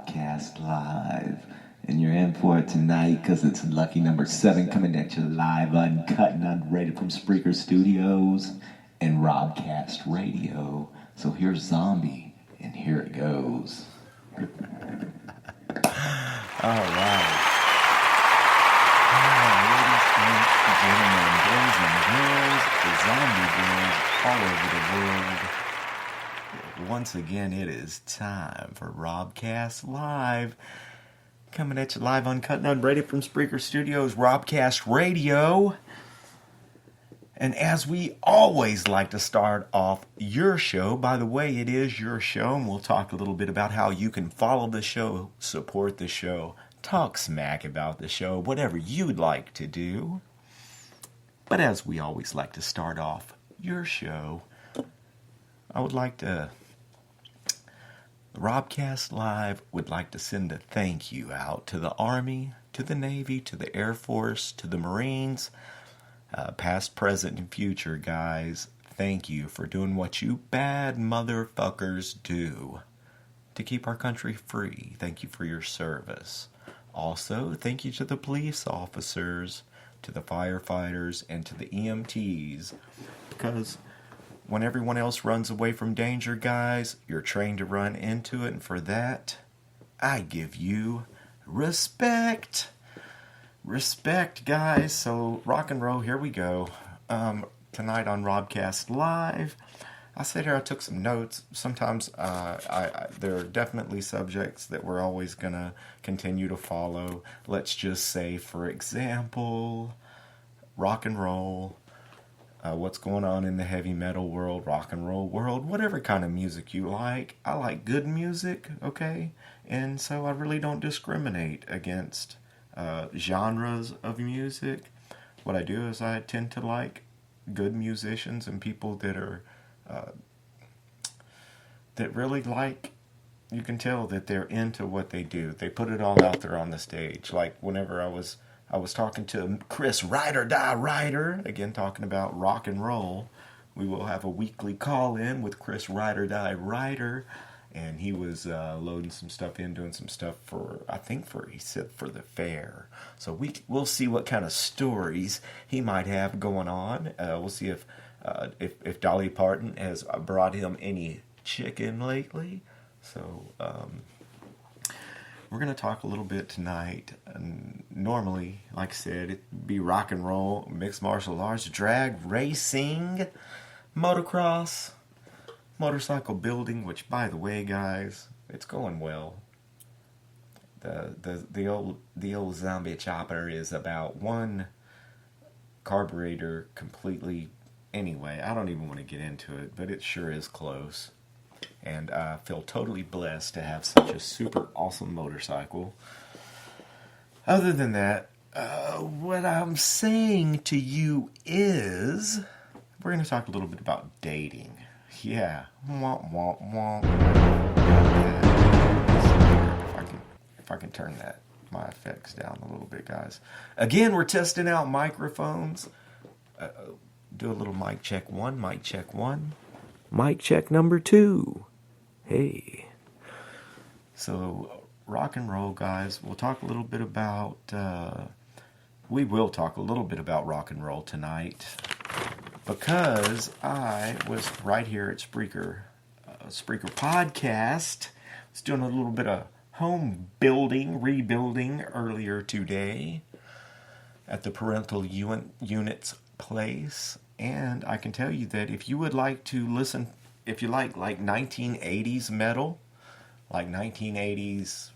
Robcast Live. And you're in for it tonight because it's lucky number 7 coming at you live, uncut and unrated from Spreaker Studios and Robcast Radio. So here's Zombie, and here it goes. All right. Ladies and gentlemen, boys and girls, the zombie girls all over the world. Once again, it is time for Robcast Live. Coming at you live, uncut and unrated from Spreaker Studios, Robcast Radio. And as we always like to start off your show, by the way, it is your show, and we'll talk a little bit about how you can follow the show, support the show, talk smack about the show, whatever you'd like to do. But as we always like to start off your show, I would like to... Robcast Live would like to send a thank you out to the Army, to the Navy, to the Air Force, to the Marines, past, present, and future, guys. Thank you for doing what you bad motherfuckers do to keep our country free. Thank you for your service. Also, thank you to the police officers, to the firefighters, and to the EMTs, because when everyone else runs away from danger, guys, you're trained to run into it, and for that, I give you respect. Respect, guys. So, rock and roll, here we go. Tonight on Robcast Live, I sat here, I took some notes. Sometimes there are definitely subjects that we're always going to continue to follow. Let's just say, for example, rock and roll. What's going on in the heavy metal world, rock and roll world, whatever kind of music you like. I like good music, okay? And so I really don't discriminate against genres of music. What I do is I tend to like good musicians and people that are that really like, you can tell that they're into what they do. They put it all out there on the stage. Like whenever I was talking to Chris Ride or Die Ryder, again talking about rock and roll. We will have a weekly call-in with Chris Ride or Die Ryder, and he was loading some stuff in, doing some stuff he said for the fair. So we'll see what kind of stories he might have going on. We'll see if Dolly Parton has brought him any chicken lately. So we're going to talk a little bit tonight. Normally, like I said, it'd be rock and roll, mixed martial arts, drag, racing, motocross, motorcycle building, which, by the way, guys, it's going well. The old zombie chopper is about one carburetor completely. Anyway, I don't even want to get into it, but it sure is close. And I feel totally blessed to have such a super awesome motorcycle. Other than that, what I'm saying to you is, we're going to talk a little bit about dating. Yeah. Womp, womp, womp. If I can turn my effects down a little bit, guys. Again, we're testing out microphones. Do a little mic check 1, mic check 1. Mic check number 2. Hey. So, rock and roll, guys. We'll talk a little bit about... we will talk a little bit about rock and roll tonight, because I was right here at Spreaker Podcast. I was doing a little bit of rebuilding earlier today at the parental unit's place. And I can tell you that if you would like to listen, if you like 1980s metal, like 1980s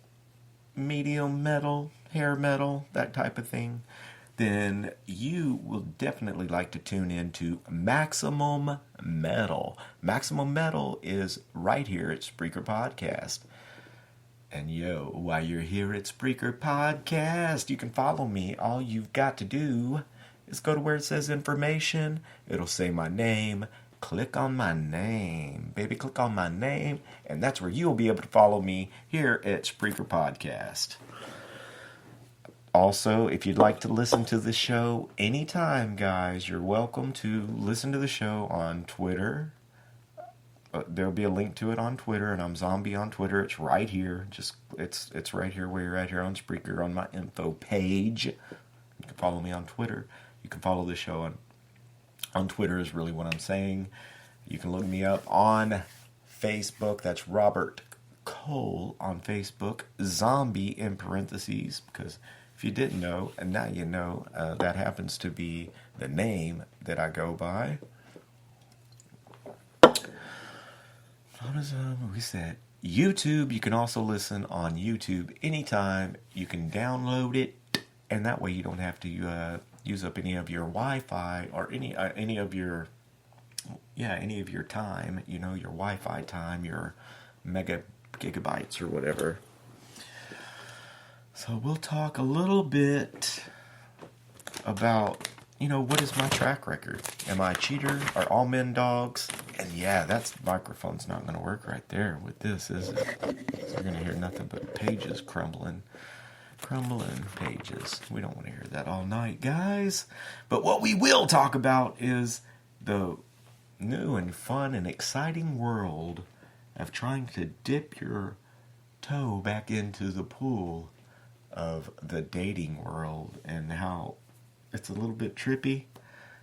medium metal, hair metal, that type of thing, then you will definitely like to tune in to Maximum Metal. Maximum Metal is right here at Spreaker Podcast. And yo, while you're here at Spreaker Podcast, you can follow me. All you've got to do is go to where it says information. It'll say my name. Click on my name. Baby, click on my name. And that's where you'll be able to follow me here at Spreaker Podcast. Also, if you'd like to listen to the show anytime, guys, you're welcome to listen to the show on Twitter, there'll be a link to it on Twitter, and I'm Zombie on Twitter. It's right here. It's right here where you're at here on Spreaker on my info page. You can follow me on Twitter. You can follow the show on Twitter is really what I'm saying. You can look me up on Facebook. That's Robert Cole on Facebook. Zombie in parentheses, because if you didn't know, and now you know, that happens to be the name that I go by. We said YouTube. You can also listen on YouTube anytime. You can download it, and that way you don't have to use up any of your Wi-Fi or any of your time. You know, your Wi-Fi time, your gigabytes or whatever. So we'll talk a little bit about, what is my track record? Am I a cheater? Are all men dogs? And yeah, that microphone's not going to work right there with this, is it? So you're going to hear nothing but pages crumbling pages. We don't want to hear that all night, guys. But what we will talk about is the new and fun and exciting world of trying to dip your toe back into the pool of the dating world, and how it's a little bit trippy,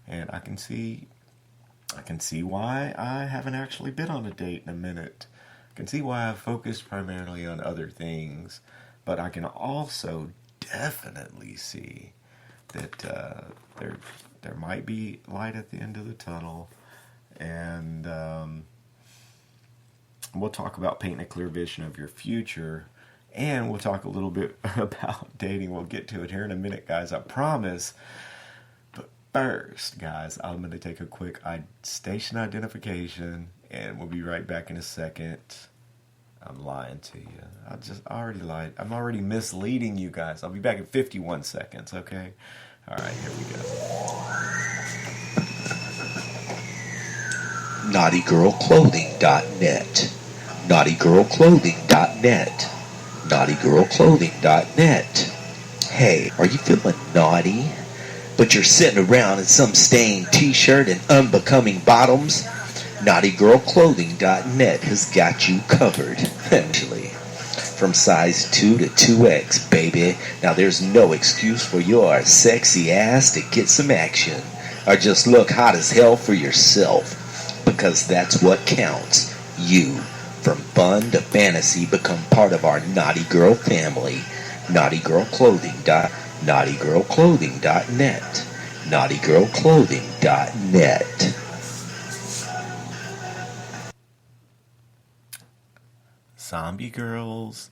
and I can see why I haven't actually been on a date in a minute. I can see why I've focused primarily on other things, but I can also definitely see that there might be light at the end of the tunnel, and we'll talk about painting a clear vision of your future. And we'll talk a little bit about dating. We'll get to it here in a minute, guys. I promise. But first, guys, I'm going to take a quick station identification. And we'll be right back in a second. I'm lying to you. I already lied. I'm already misleading you guys. I'll be back in 51 seconds, okay? All right, here we go. NaughtyGirlClothing.net. NaughtyGirlClothing.net. NaughtyGirlClothing.net. Hey, are you feeling naughty, but you're sitting around in some stained t-shirt and unbecoming bottoms? NaughtyGirlClothing.net has got you covered. Actually, from size 2 to 2X, baby. Now there's no excuse for your sexy ass to get some action, or just look hot as hell for yourself, because that's what counts. You. From fun to fantasy, become part of our Naughty Girl family. NaughtyGirlClothing.net. NaughtyGirlClothing.net. Zombie girls,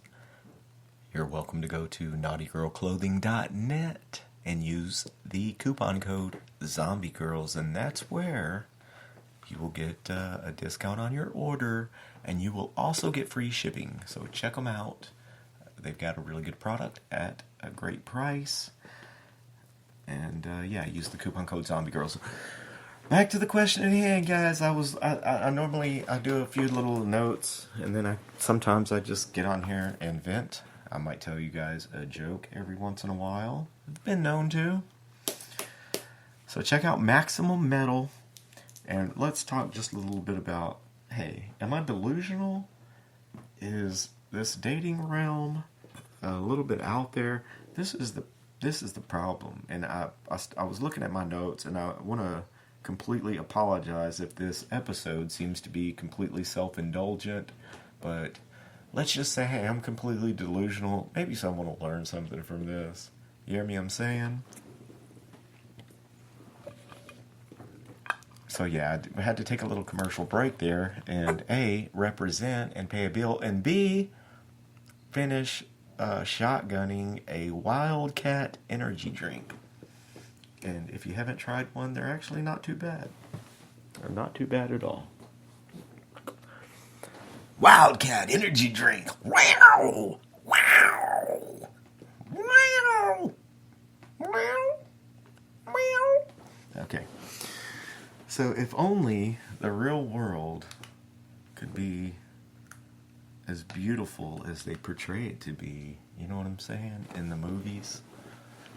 you're welcome to go to NaughtyGirlClothing.net and use the coupon code ZombieGirls, and that's where you will get a discount on your order, and you will also get free shipping. So check them out. They've got a really good product at a great price. And use the coupon code ZombieGirls. Back to the question at hand, guys. I normally do a few little notes, and then sometimes I just get on here and vent. I might tell you guys a joke every once in a while. I've been known to. So check out Maximum Metal. And let's talk just a little bit about, hey, am I delusional? Is this dating realm a little bit out there? This is the problem. And I was looking at my notes, and I want to completely apologize if this episode seems to be completely self-indulgent. But let's just say, hey, I'm completely delusional. Maybe someone will learn something from this. You hear me? I'm saying. So yeah, I had to take a little commercial break there, and A, represent and pay a bill, and B, finish shotgunning a Wildcat energy drink. And if you haven't tried one, they're actually not too bad. They're not too bad at all. Wildcat energy drink. Wow! Wow! Wow! Wow! Wow! Okay. So if only the real world could be as beautiful as they portray it to be, you know what I'm saying, in the movies.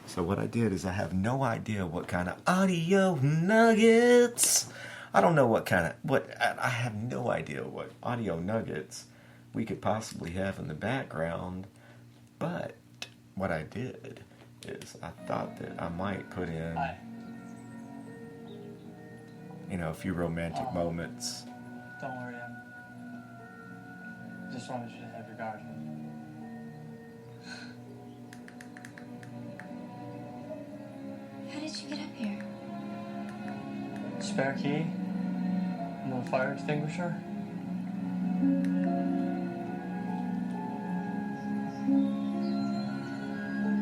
So what I did is I have no idea what kind of audio nuggets I don't know I have no idea what audio nuggets we could possibly have in the background, but what I did is I thought that I might put in, Hi. a few romantic moments. Don't worry, I just wanted you to have your garden. How did you get up here? Spare key? No fire extinguisher?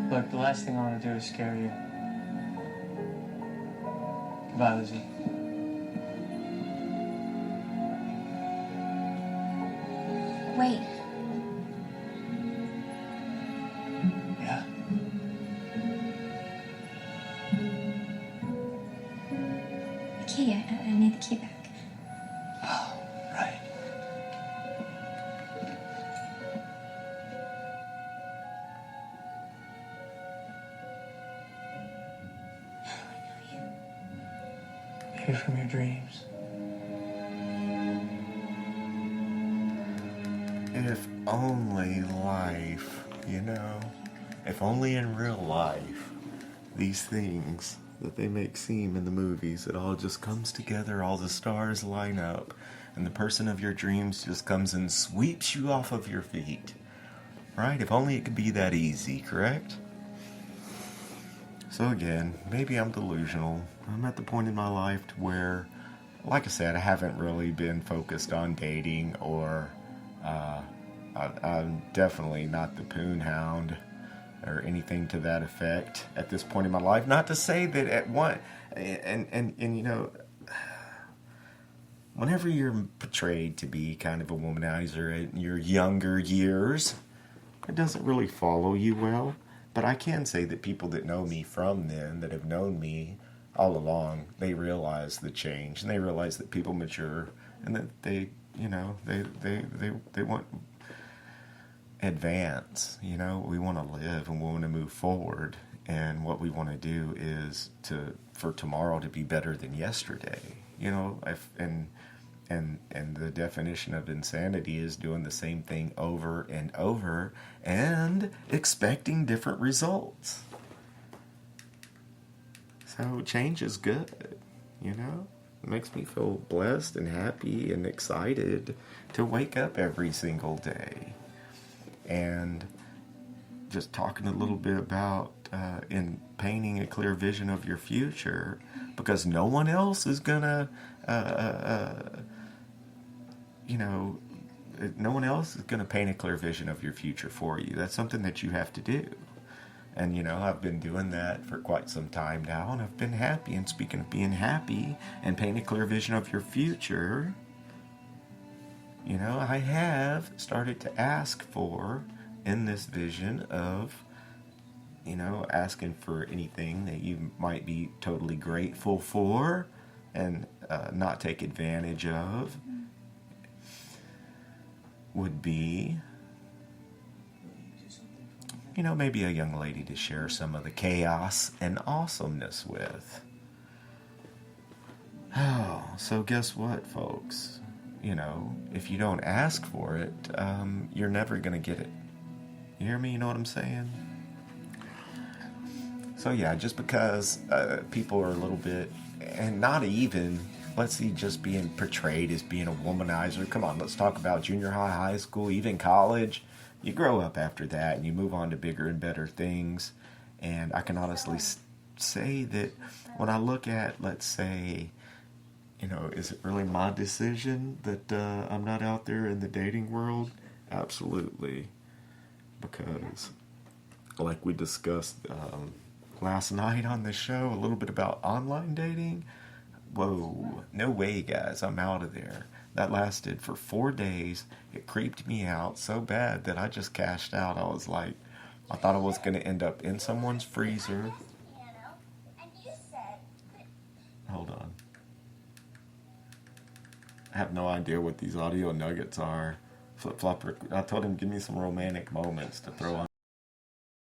Look, the last thing I want to do is scare you. Goodbye, Lizzie. Wait. Yeah? The key. I need the key back. Oh, right. How do I know you? Maybe from your dreams. If only life, if only in real life, these things that they make seem in the movies, it all just comes together, all the stars line up, and the person of your dreams just comes and sweeps you off of your feet. Right? If only it could be that easy, correct? So again, maybe I'm delusional. I'm at the point in my life to where, like I said, I haven't really been focused on dating or I'm definitely not the poon hound or anything to that effect at this point in my life. Not to say that at one, and whenever you're portrayed to be kind of a womanizer in your younger years, it doesn't really follow you well. But I can say that people that know me from then, that have known me all along, they realize the change and they realize that people mature and that they want advance. We want to live and we want to move forward, and what we want to do is for tomorrow to be better than yesterday. And the definition of insanity is doing the same thing over and over and expecting different results. So change is good, It makes me feel blessed and happy and excited to wake up every single day. And just talking a little bit about in painting a clear vision of your future, because no one else is gonna, no one else is gonna paint a clear vision of your future for you. That's something that you have to do. And, I've been doing that for quite some time now, and I've been happy. And speaking of being happy and painting a clear vision of your future, I have started to ask for, in this vision of, asking for anything that you might be totally grateful for and not take advantage of, would be, maybe a young lady to share some of the chaos and awesomeness with. Oh, so guess what, folks? If you don't ask for it, you're never going to get it. You hear me? You know what I'm saying? So yeah, just because people are a little bit, and not even, let's see, just being portrayed as being a womanizer. Come on, let's talk about junior high, high school, even college. You grow up after that and you move on to bigger and better things. And I can honestly say that when I look at, let's say, is it really my decision that I'm not out there in the dating world? Absolutely. Because, like we discussed last night on the show, a little bit about online dating. Whoa, no way, guys, I'm out of there. That lasted for 4 days. It creeped me out so bad that I just cashed out. I was like, I thought I was going to end up in someone's freezer. Hold on. I have no idea what these audio nuggets are. Flip Flopper, I told him give me some romantic moments to throw on.